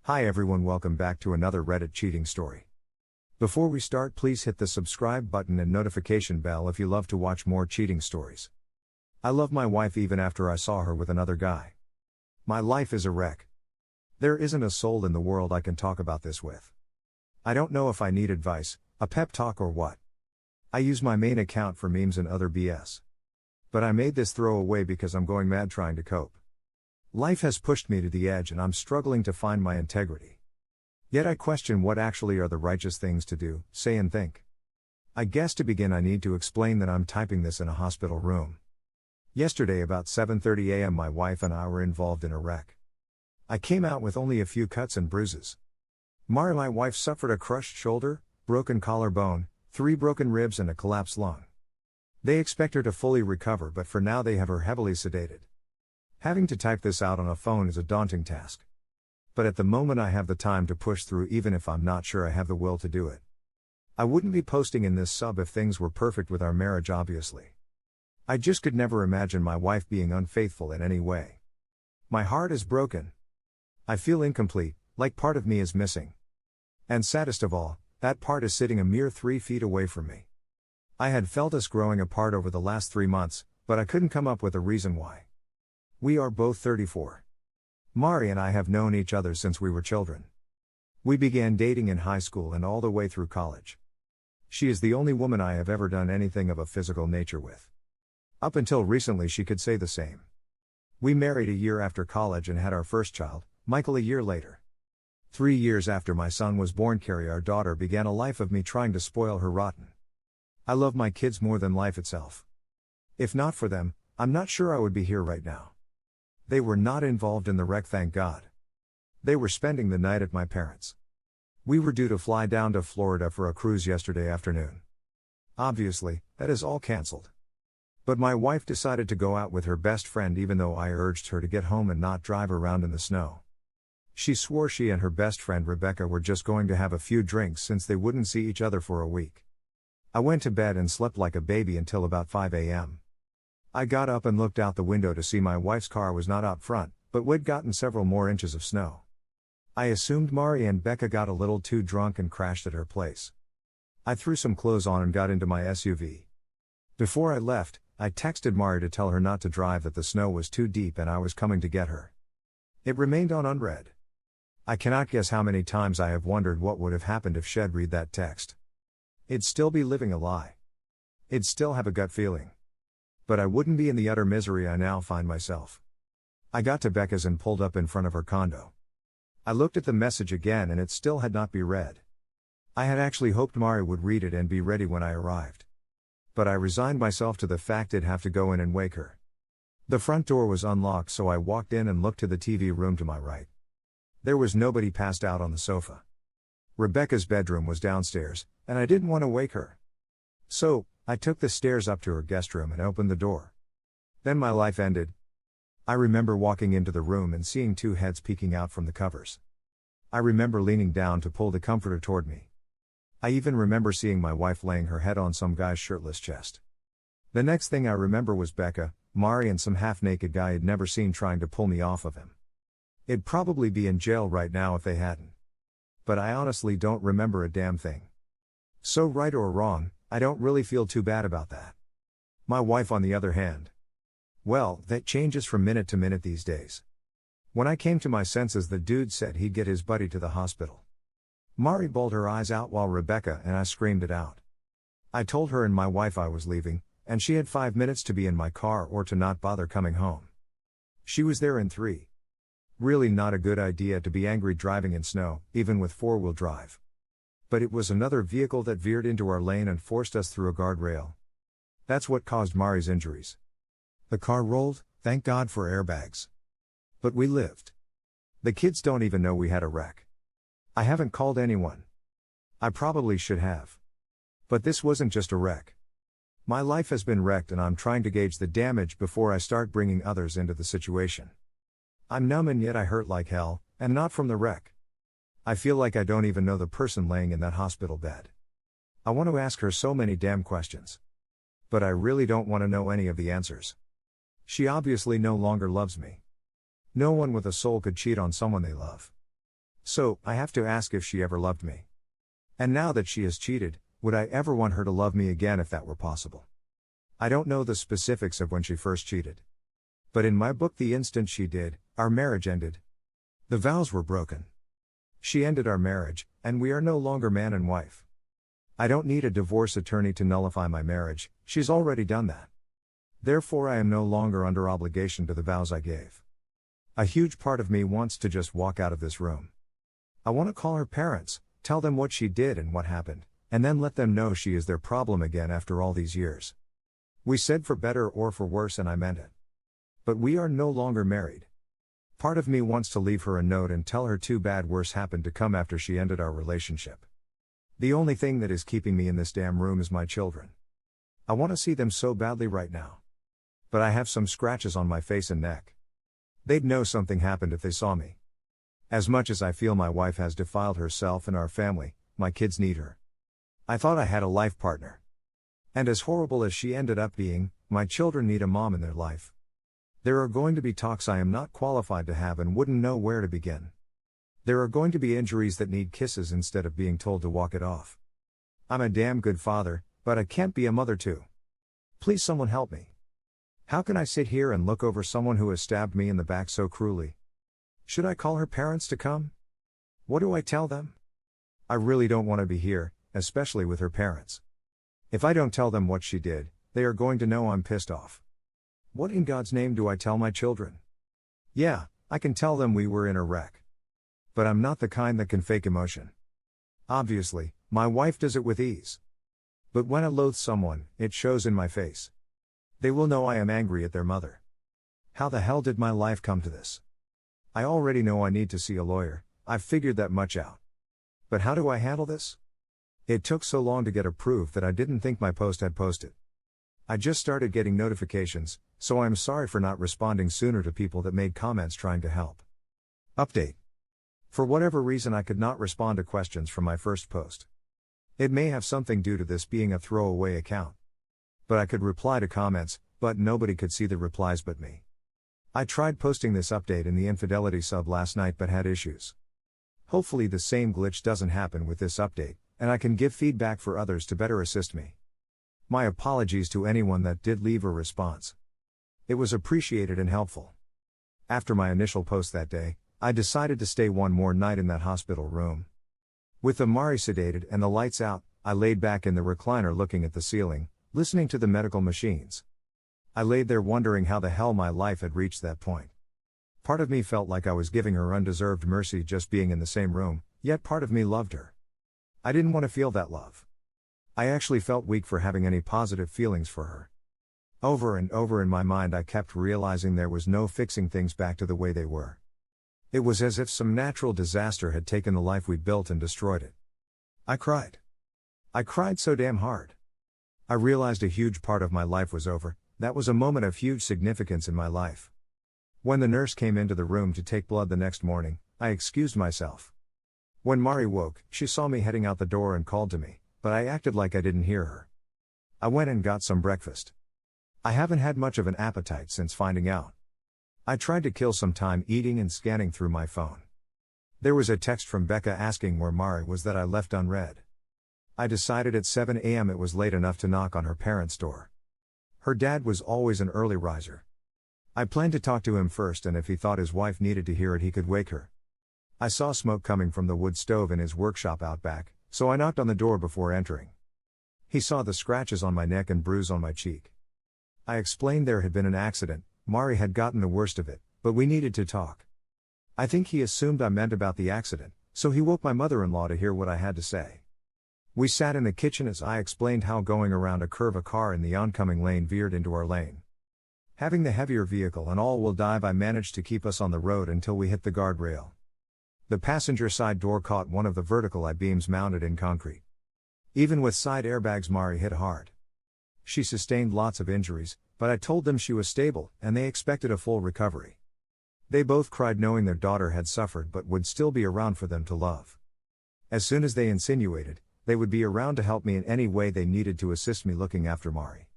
Hi everyone, welcome back to another Reddit cheating story. Before we start, please hit the subscribe button and notification bell if you love to watch more cheating stories. I love my wife even after I saw her with another guy. My life is a wreck. There isn't a soul in the world I can talk about this with. I don't know if I need advice, a pep talk or what. I use my main account for memes and other BS. But I made this throwaway because I'm going mad trying to cope. Life has pushed me to the edge and I'm struggling to find my integrity. Yet I question what actually are the righteous things to do, say and think. I guess to begin I need to explain that I'm typing this in a hospital room. Yesterday about 7:30 a.m. my wife and I were involved in a wreck. I came out with only a few cuts and bruises. Mari, my wife, suffered a crushed shoulder, broken collarbone, 3 broken ribs and a collapsed lung. They expect her to fully recover, but for now they have her heavily sedated. Having to type this out on a phone is a daunting task. But at the moment I have the time to push through even if I'm not sure I have the will to do it. I wouldn't be posting in this sub if things were perfect with our marriage, obviously. I just could never imagine my wife being unfaithful in any way. My heart is broken. I feel incomplete, like part of me is missing. And saddest of all, that part is sitting a mere 3 feet away from me. I had felt us growing apart over the last 3 months, but I couldn't come up with a reason why. We are both 34. Mari and I have known each other since we were children. We began dating in high school and all the way through college. She is the only woman I have ever done anything of a physical nature with. Up until recently she could say the same. We married a year after college and had our first child, Michael, a year later. 3 years after my son was born, Carrie, our daughter, began a life of me trying to spoil her rotten. I love my kids more than life itself. If not for them, I'm not sure I would be here right now. They were not involved in the wreck, thank God. They were spending the night at my parents'. We were due to fly down to Florida for a cruise yesterday afternoon. Obviously, that is all cancelled. But my wife decided to go out with her best friend even though I urged her to get home and not drive around in the snow. She swore she and her best friend Rebecca were just going to have a few drinks since they wouldn't see each other for a week. I went to bed and slept like a baby until about 5 a.m. I got up and looked out the window to see my wife's car was not out front, but we'd gotten several more inches of snow. I assumed Mari and Becca got a little too drunk and crashed at her place. I threw some clothes on and got into my SUV. Before I left, I texted Mari to tell her not to drive, that the snow was too deep and I was coming to get her. It remained on unread. I cannot guess how many times I have wondered what would have happened if she'd read that text. It'd still be living a lie. It'd still have a gut feeling. But I wouldn't be in the utter misery I now find myself. I got to Becca's and pulled up in front of her condo. I looked at the message again and it still had not been read. I had actually hoped Mari would read it and be ready when I arrived. But I resigned myself to the fact I'd have to go in and wake her. The front door was unlocked, so I walked in and looked to the TV room to my right. There was nobody passed out on the sofa. Rebecca's bedroom was downstairs, and I didn't want to wake her. So, I took the stairs up to her guest room and opened the door. Then my life ended. I remember walking into the room and seeing 2 heads peeking out from the covers. I remember leaning down to pull the comforter toward me. I even remember seeing my wife laying her head on some guy's shirtless chest. The next thing I remember was Becca, Mari and some half-naked guy I'd never seen trying to pull me off of him. It'd probably be in jail right now if they hadn't. But I honestly don't remember a damn thing. So right or wrong, I don't really feel too bad about that. My wife, on the other hand. Well, that changes from minute to minute these days. When I came to my senses, the dude said he'd get his buddy to the hospital. Mari bawled her eyes out while Rebecca and I screamed it out. I told her and my wife I was leaving, and she had 5 minutes to be in my car or to not bother coming home. She was there in 3. Really not a good idea to be angry driving in snow, even with 4-wheel drive. But it was another vehicle that veered into our lane and forced us through a guardrail. That's what caused Mari's injuries. The car rolled, thank God for airbags. But we lived. The kids don't even know we had a wreck. I haven't called anyone. I probably should have. But this wasn't just a wreck. My life has been wrecked and I'm trying to gauge the damage before I start bringing others into the situation. I'm numb and yet I hurt like hell, and not from the wreck. I feel like I don't even know the person laying in that hospital bed. I want to ask her so many damn questions. But I really don't want to know any of the answers. She obviously no longer loves me. No one with a soul could cheat on someone they love. So, I have to ask if she ever loved me. And now that she has cheated, would I ever want her to love me again if that were possible? I don't know the specifics of when she first cheated. But in my book, the instant she did, our marriage ended. The vows were broken. She ended our marriage, and we are no longer man and wife. I don't need a divorce attorney to nullify my marriage, she's already done that. Therefore, I am no longer under obligation to the vows I gave. A huge part of me wants to just walk out of this room. I want to call her parents, tell them what she did and what happened, and then let them know she is their problem again after all these years. We said for better or for worse, and I meant it. But we are no longer married. Part of me wants to leave her a note and tell her too bad worse happened to come after she ended our relationship. The only thing that is keeping me in this damn room is my children. I want to see them so badly right now. But I have some scratches on my face and neck. They'd know something happened if they saw me. As much as I feel my wife has defiled herself and our family, my kids need her. I thought I had a life partner. And as horrible as she ended up being, my children need a mom in their life. There are going to be talks I am not qualified to have and wouldn't know where to begin. There are going to be injuries that need kisses instead of being told to walk it off. I'm a damn good father, but I can't be a mother too. Please someone help me. How can I sit here and look over someone who has stabbed me in the back so cruelly? Should I call her parents to come? What do I tell them? I really don't want to be here, especially with her parents. If I don't tell them what she did, they are going to know I'm pissed off. What in God's name do I tell my children? Yeah, I can tell them we were in a wreck. But I'm not the kind that can fake emotion. Obviously, my wife does it with ease. But when I loathe someone, it shows in my face. They will know I am angry at their mother. How the hell did my life come to this? I already know I need to see a lawyer, I've figured that much out. But how do I handle this? It took so long to get approved that I didn't think my post had posted. I just started getting notifications, so I'm sorry for not responding sooner to people that made comments trying to help. Update. For whatever reason, I could not respond to questions from my first post. It may have something due to this being a throwaway account. But I could reply to comments, but nobody could see the replies but me. I tried posting this update in the infidelity sub last night but had issues. Hopefully the same glitch doesn't happen with this update, and I can give feedback for others to better assist me. My apologies to anyone that did leave a response. It was appreciated and helpful. After my initial post that day, I decided to stay one more night in that hospital room. With the Mari sedated and the lights out, I laid back in the recliner looking at the ceiling, listening to the medical machines. I laid there wondering how the hell my life had reached that point. Part of me felt like I was giving her undeserved mercy just being in the same room, yet part of me loved her. I didn't want to feel that love. I actually felt weak for having any positive feelings for her. Over and over in my mind I kept realizing there was no fixing things back to the way they were. It was as if some natural disaster had taken the life we'd built and destroyed it. I cried. I cried so damn hard. I realized a huge part of my life was over. That was a moment of huge significance in my life. When the nurse came into the room to take blood the next morning, I excused myself. When Mari woke, she saw me heading out the door and called to me, but I acted like I didn't hear her. I went and got some breakfast. I haven't had much of an appetite since finding out. I tried to kill some time eating and scanning through my phone. There was a text from Becca asking where Mari was that I left unread. I decided at 7 a.m. it was late enough to knock on her parents' door. Her dad was always an early riser. I planned to talk to him first, and if he thought his wife needed to hear it he could wake her. I saw smoke coming from the wood stove in his workshop out back, so I knocked on the door before entering. He saw the scratches on my neck and bruise on my cheek. I explained there had been an accident, Mari had gotten the worst of it, but we needed to talk. I think he assumed I meant about the accident, so he woke my mother-in-law to hear what I had to say. We sat in the kitchen as I explained how going around a curve a car in the oncoming lane veered into our lane. Having the heavier vehicle and all-wheel drive, I managed to keep us on the road until we hit the guardrail. The passenger side door caught one of the vertical I-beams mounted in concrete. Even with side airbags, Mari hit hard. She sustained lots of injuries, but I told them she was stable and they expected a full recovery. They both cried knowing their daughter had suffered but would still be around for them to love. As soon as they insinuated, they would be around to help me in any way they needed to assist me looking after Mari.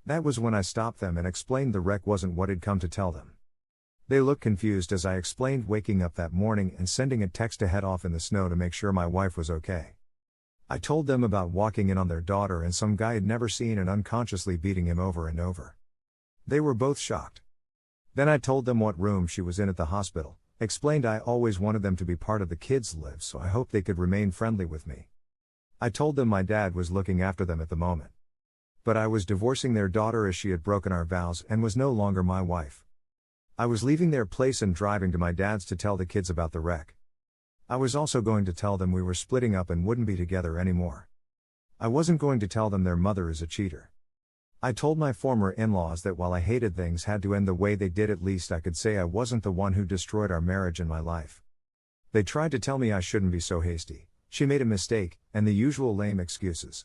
That was when I stopped them and explained the wreck wasn't what I'd come to tell them. They looked confused as I explained waking up that morning and sending a text to head off in the snow to make sure my wife was okay. I told them about walking in on their daughter and some guy had never seen and unconsciously beating him over and over. They were both shocked. Then I told them what room she was in at the hospital, explained I always wanted them to be part of the kids' lives so I hoped they could remain friendly with me. I told them my dad was looking after them at the moment. But I was divorcing their daughter as she had broken our vows and was no longer my wife. I was leaving their place and driving to my dad's to tell the kids about the wreck. I was also going to tell them we were splitting up and wouldn't be together anymore. I wasn't going to tell them their mother is a cheater. I told my former in-laws that while I hated things had to end the way they did, at least I could say I wasn't the one who destroyed our marriage and my life. They tried to tell me I shouldn't be so hasty, she made a mistake, and the usual lame excuses.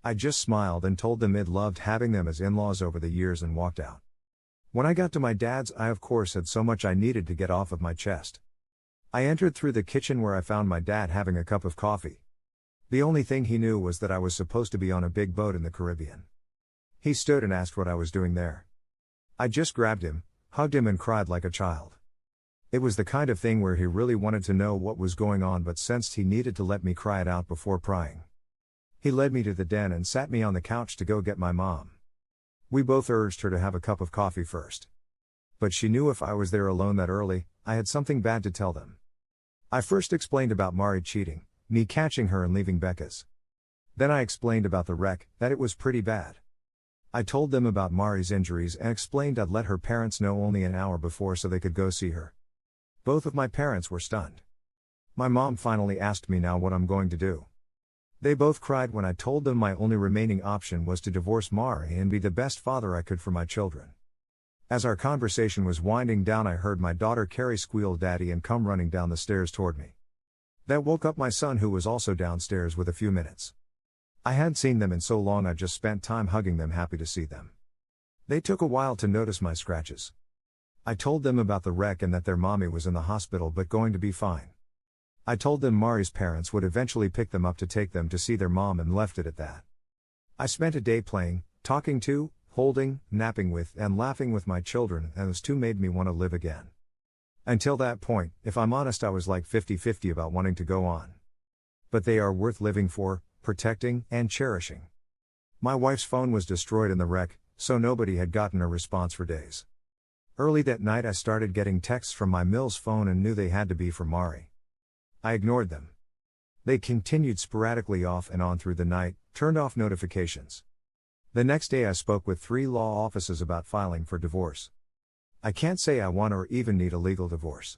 I just smiled and told them I'd loved having them as in-laws over the years and walked out. When I got to my dad's, I of course had so much I needed to get off of my chest. I entered through the kitchen where I found my dad having a cup of coffee. The only thing he knew was that I was supposed to be on a big boat in the Caribbean. He stood and asked what I was doing there. I just grabbed him, hugged him and cried like a child. It was the kind of thing where he really wanted to know what was going on but sensed he needed to let me cry it out before prying. He led me to the den and sat me on the couch to go get my mom. We both urged her to have a cup of coffee first. But she knew if I was there alone that early, I had something bad to tell them. I first explained about Mari cheating, me catching her and leaving Becca's. Then I explained about the wreck, that it was pretty bad. I told them about Mari's injuries and explained I'd let her parents know only an hour before so they could go see her. Both of my parents were stunned. My mom finally asked me now what I'm going to do. They both cried when I told them my only remaining option was to divorce Mari and be the best father I could for my children. As our conversation was winding down, I heard my daughter Carrie squeal "Daddy" and come running down the stairs toward me. That woke up my son, who was also downstairs with a few minutes. I hadn't seen them in so long, I just spent time hugging them, happy to see them. They took a while to notice my scratches. I told them about the wreck and that their mommy was in the hospital but going to be fine. I told them Mari's parents would eventually pick them up to take them to see their mom and left it at that. I spent a day playing, talking to, holding, napping with, and laughing with my children, and those two made me want to live again. Until that point, if I'm honest, I was like 50-50 about wanting to go on. But they are worth living for, protecting, and cherishing. My wife's phone was destroyed in the wreck, so nobody had gotten a response for days. Early that night I started getting texts from my Mills phone and knew they had to be from Mari. I ignored them. They continued sporadically off and on through the night, turned off notifications. The next day I spoke with 3 law offices about filing for divorce. I can't say I want or even need a legal divorce.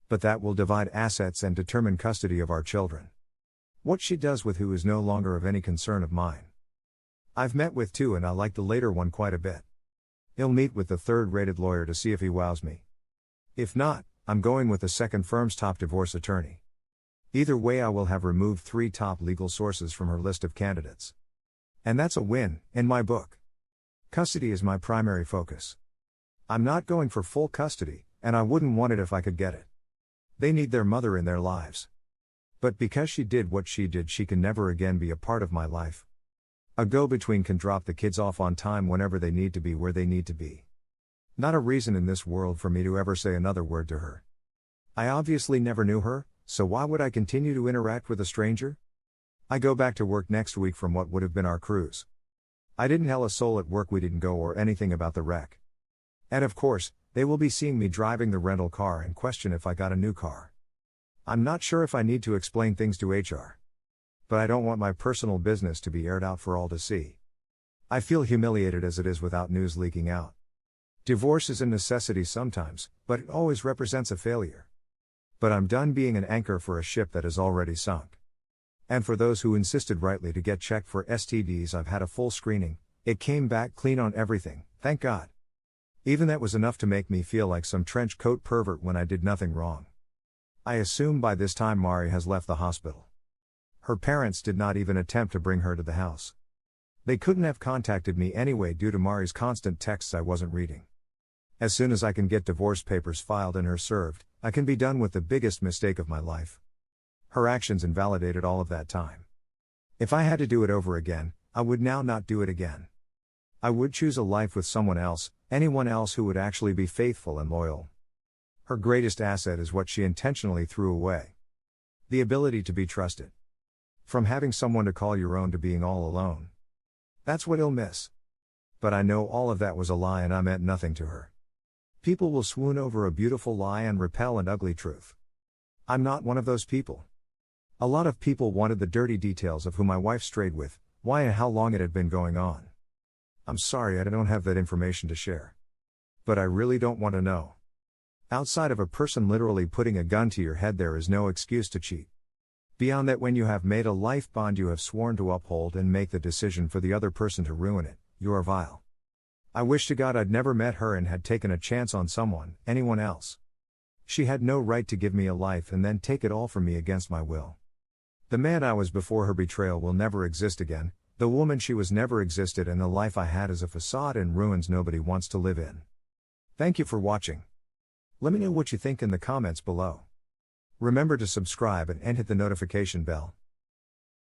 But that will divide assets and determine custody of our children. What she does with who is no longer of any concern of mine. I've met with 2 and I like the later one quite a bit. He'll meet with the 3rd-rated lawyer to see if he wows me. If not, I'm going with the 2nd firm's top divorce attorney. Either way, I will have removed 3 top legal sources from her list of candidates. And that's a win, in my book. Custody is my primary focus. I'm not going for full custody, and I wouldn't want it if I could get it. They need their mother in their lives. But because she did what she did, she can never again be a part of my life. A go-between can drop the kids off on time whenever they need to be where they need to be. Not a reason in this world for me to ever say another word to her. I obviously never knew her, so why would I continue to interact with a stranger? I go back to work next week from what would have been our cruise. I didn't tell a soul at work we didn't go or anything about the wreck. And of course, they will be seeing me driving the rental car and question if I got a new car. I'm not sure if I need to explain things to HR. But I don't want my personal business to be aired out for all to see. I feel humiliated as it is without news leaking out. Divorce is a necessity sometimes, but it always represents a failure. But I'm done being an anchor for a ship that has already sunk. And for those who insisted rightly to get checked for STDs, I've had a full screening. It came back clean on everything, thank God. Even that was enough to make me feel like some trench coat pervert when I did nothing wrong. I assume by this time Mari has left the hospital. Her parents did not even attempt to bring her to the house. They couldn't have contacted me anyway due to Mari's constant texts I wasn't reading. As soon as I can get divorce papers filed and her served, I can be done with the biggest mistake of my life. Her actions invalidated all of that time. If I had to do it over again, I would now not do it again. I would choose a life with someone else, anyone else who would actually be faithful and loyal. Her greatest asset is what she intentionally threw away: the ability to be trusted. From having someone to call your own to being all alone. That's what he'll miss. But I know all of that was a lie and I meant nothing to her. People will swoon over a beautiful lie and repel an ugly truth. I'm not one of those people. A lot of people wanted the dirty details of who my wife strayed with, why and how long it had been going on. I'm sorry I don't have that information to share. But I really don't want to know. Outside of a person literally putting a gun to your head, there is no excuse to cheat. Beyond that, when you have made a life bond you have sworn to uphold and make the decision for the other person to ruin it, you are vile. I wish to God I'd never met her and had taken a chance on anyone else. She had no right to give me a life and then take it all from me against my will. The man I was before her betrayal will never exist again, the woman she was never existed, and the life I had is a facade in ruins nobody wants to live in. Thank you for watching. Let me know what you think in the comments below. Remember to subscribe and hit the notification bell.